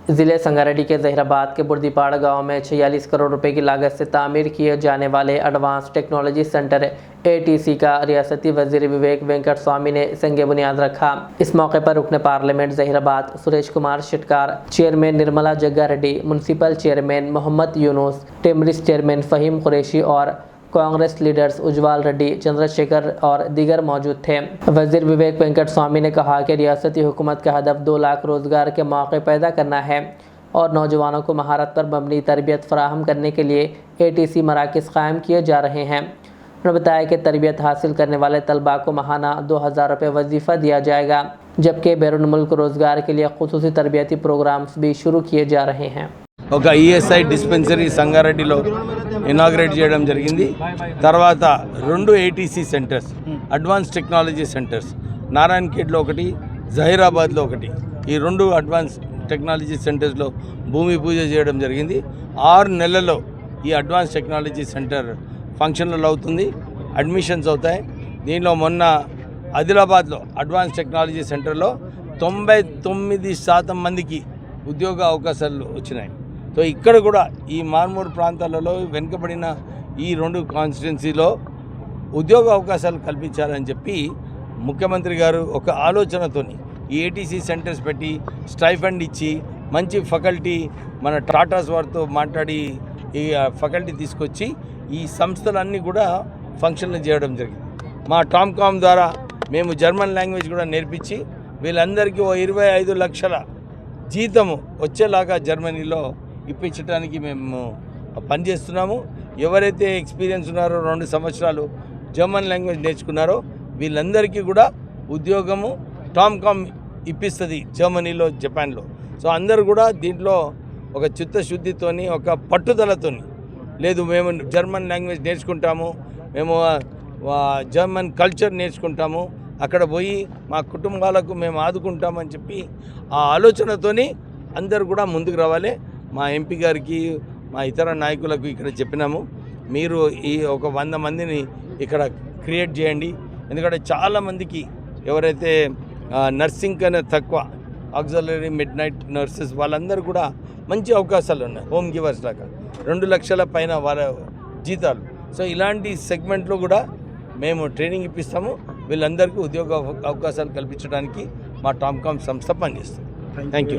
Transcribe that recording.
जिले संगारेड्डी के जहीराबाद के बुर्दीपाड़ गांव में 46 करोड़ रुपए की लागत से तामीर किए जाने वाले एडवांस टेक्नोलॉजी सेंटर एटीसी का रियासती वजीर विवेक वेंकट स्वामी ने संगे बुनियाद रखा। इस मौके पर रुकने parliament Zahirabad Suresh Kumar Shetkar, chairman Nirmala Jagga Reddy, municipal chairman Mohammed Yunus, TMREIS chairman Faheem Qureshi और कांग्रेस लीडर्स उज्जवल रेड्डी, चंद्रशेखर और दीगर मौजूद थे। वजीर विवेक वेंकट स्वामी ने कहा कि रियासती हुकूमत का हदफ 2 लाख रोजगार के मौके पैदा करना है और नौजवानों को महारत पर मबनी तरबियत फराहम करने के लिए एटीसी मराकज़ कायम किए जा रहे हैं। उन्होंने बताया कि तरबियत हासिल करने वाले तलबा को माहाना 2000 रुपये वजीफ़ा दिया जाएगा, जबकि बैरून मुल्क रोज़गार के लिए खुसूसी तरबियती प्रोग्राम्स भी शुरू किए जा रहे हैं। ఒక ఈఎస్ఐ డిస్పెన్సరీ సంగారెడ్డిలో ఇనాగ్రేట్ చేయడం జరిగింది। తర్వాత 2 ATC centres, advance technology centres, నారాయణఖేడ్లో ఒకటి, జహీరాబాద్లో ఒకటి, ఈ 2 అడ్వాన్స్ టెక్నాలజీ సెంటర్స్లో భూమి పూజ చేయడం జరిగింది। 6 నెలల్లో ఈ అడ్వాన్స్ టెక్నాలజీ సెంటర్ ఫంక్షనల్ అవుతుంది, అడ్మిషన్స్ అవుతాయి। దీనిలో మొన్న ఆదిలాబాద్లో అడ్వాన్స్ టెక్నాలజీ సెంటర్లో 99% మందికి ఉద్యోగ అవకాశాలు వచ్చినాయి। సో ఇక్కడ కూడా ఈ మార్మూర్ ప్రాంతాలలో వెనుకబడిన ఈ 2 కాన్స్టిట్యున్సీలో ఉద్యోగ అవకాశాలు కల్పించాలని చెప్పి ముఖ్యమంత్రి గారు ఒక ఆలోచనతోని ఈ ఏటీసీ సెంటర్స్ పెట్టి స్టైఫండ్ ఇచ్చి మంచి ఫ్యాకల్టీ మన టాటాస్ వారితో మాట్లాడి ఈ ఫ్యాకల్టీ తీసుకొచ్చి ఈ సంస్థలన్నీ కూడా ఫంక్షన్లు చేయడం జరిగింది। మా టామ్కామ్ ద్వారా మేము జర్మన్ లాంగ్వేజ్ కూడా నేర్పించి వీళ్ళందరికీ 25 లక్షల జీతము వచ్చేలాగా జర్మనీలో ఇప్పించడానికి మేము పనిచేస్తున్నాము। ఎవరైతే ఎక్స్పీరియన్స్ ఉన్నారో 2 సంవత్సరాలు జర్మన్ లాంగ్వేజ్ నేర్చుకున్నారో వీళ్ళందరికీ కూడా ఉద్యోగము టామ్కామ్ ఇప్పిస్తుంది జర్మనీలో, జపాన్లో। సో అందరూ కూడా దీంట్లో ఒక చిత్తశుద్ధితోని, ఒక పట్టుదలతోని, లేదు మేము జర్మన్ లాంగ్వేజ్ నేర్చుకుంటాము, మేము జర్మన్ కల్చర్ నేర్చుకుంటాము, అక్కడ పోయి మా కుటుంబాలకు మేము ఆదుకుంటామని చెప్పి ఆ ఆలోచనతోని అందరూ కూడా ముందుకు రావాలి। మా ఎంపీ గారికి, మా ఇతర నాయకులకు ఇక్కడ చెప్పినాము, మీరు ఈ ఒక 100 మందిని ఇక్కడ క్రియేట్ చేయండి। ఎందుకంటే చాలామందికి ఎవరైతే నర్సింగ్ కన్నా తక్కువ ఆక్సిలరీ మిడ్ నైట్ నర్సెస్ వాళ్ళందరూ కూడా మంచి అవకాశాలు ఉన్నాయి, హోమ్ గివర్స్ లాగా 2 లక్షల పైన వాళ్ళ జీతాలు। సో ఇలాంటి సెగ్మెంట్లో కూడా మేము ట్రైనింగ్ ఇప్పిస్తాము, వీళ్ళందరికీ ఉద్యోగ అవకాశాలు కల్పించడానికి మా టామ్కామ్ సంస్థ పనిచేస్తుంది। Thank you.